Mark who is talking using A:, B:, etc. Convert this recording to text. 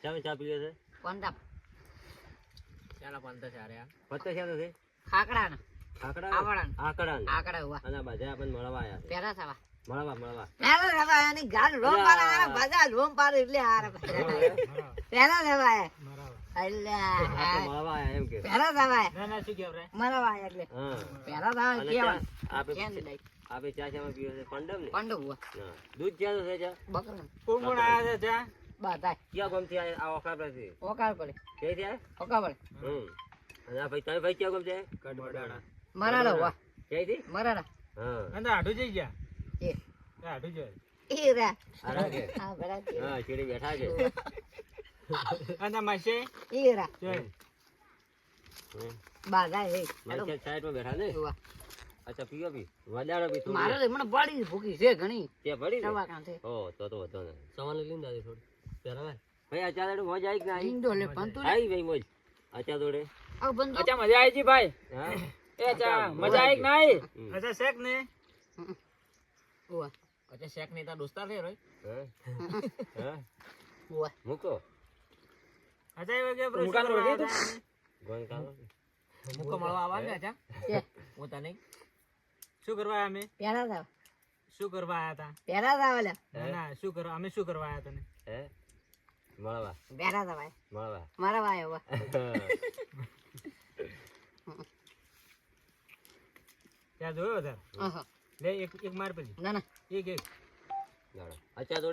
A: ચામે ચા પીએ છે
B: પંડા
C: ચાલા 15 છે યાર
A: પત્તા છે નથી
B: ખાકડા ના
A: આકડા
B: આવડા
A: આકડા
B: આકડા હુઆ
A: અને બધા આપણને મળવા આયા છે
B: પેરા થવા
A: મળવા
B: પેરા થવા આની ગાલ રોમ પાર આ બધા રોમ પાર એટલે હાર પેરા થવા અલ્લા
A: આ તો મળવા આયા એમ કે
B: પેરા થવા
C: ના ના શું કેવ રે
B: મરવા એટલે
A: હા
B: પેરા થવા
A: અને
B: કેવા
A: આપે
B: કેન લઈ
A: આપે ચા ચામાં પીએ છે પંડમ ને
B: પંડો હુઆ
A: હા દૂધ ક્યાં છે ચા
B: બકરા
C: કોણ કોણ આયા છે ચા
B: બધા
A: ક્યાં ગમતી આ ઓખા પરથી
B: ઓકાર પડે
A: કે છે
B: ઓકાર પડે
A: અને આ ભાઈ તમે ભાઈ ક્યાં ગમતે
C: કડબડાડા
B: મરાડા હુઆ
A: કે છે
B: મરાડા
A: હા
C: અંદર આડું જઈ ગયા
B: એ
C: આડું જોય
B: એ રે
A: આરા કે
B: આ બરા કે
A: હા ચીડી બેઠા છે
C: અંદર માસે
B: એ રે
C: જોય
B: બાગા હે
A: મારી સાઈડમાં બેઠા ને
B: હુઆ
A: અચ્છા પીઓ પી વધારે પી થોડી
B: મારે મને બડી ભૂખી છે ઘણી
A: ત્યાં પડી ને
B: સવા કાંઠે
A: ઓ તો વધો ને સવાને લઈને દાદી થોડી પહેલા ભાઈ અચાદડે મોજ આવી કે આવી
B: ઈંડો લે પંતુ લે
A: આવી ભાઈ મોજ અચાદડે
B: આ બંદો
C: અચ્છા મજા આવી જી ભાઈ
A: હા
C: એ ચા મજા આવી કે નહીં
A: હમ.
C: અચ્છા શેક ને
B: હુઆ
C: અચ્છા શેક ને તા દોસ્તાર રે રોય
A: હા હા
B: હુઆ
A: મૂકો
C: અચ્છા એ કે
B: મુકાન રોકે તું?
A: ગોન કાઢો
C: મુકો મળવા આવવાને અચ્છા
B: કે
C: હું તને શું કરવા આયા અમે
B: પેરા થાવ
C: શું કરવા આયા તા
B: પેરા થાવ લે
C: ના ના શું કરવા અમે શું કરવા આયા તને
A: હે મળવા
B: પેરા થાવ
A: મળવા
B: મારા ભાઈ હુઆ
C: ત્યાં જોયો તાર
B: આહા
C: લે એક માર પછી
B: ના ના
C: એક
A: અચાદડે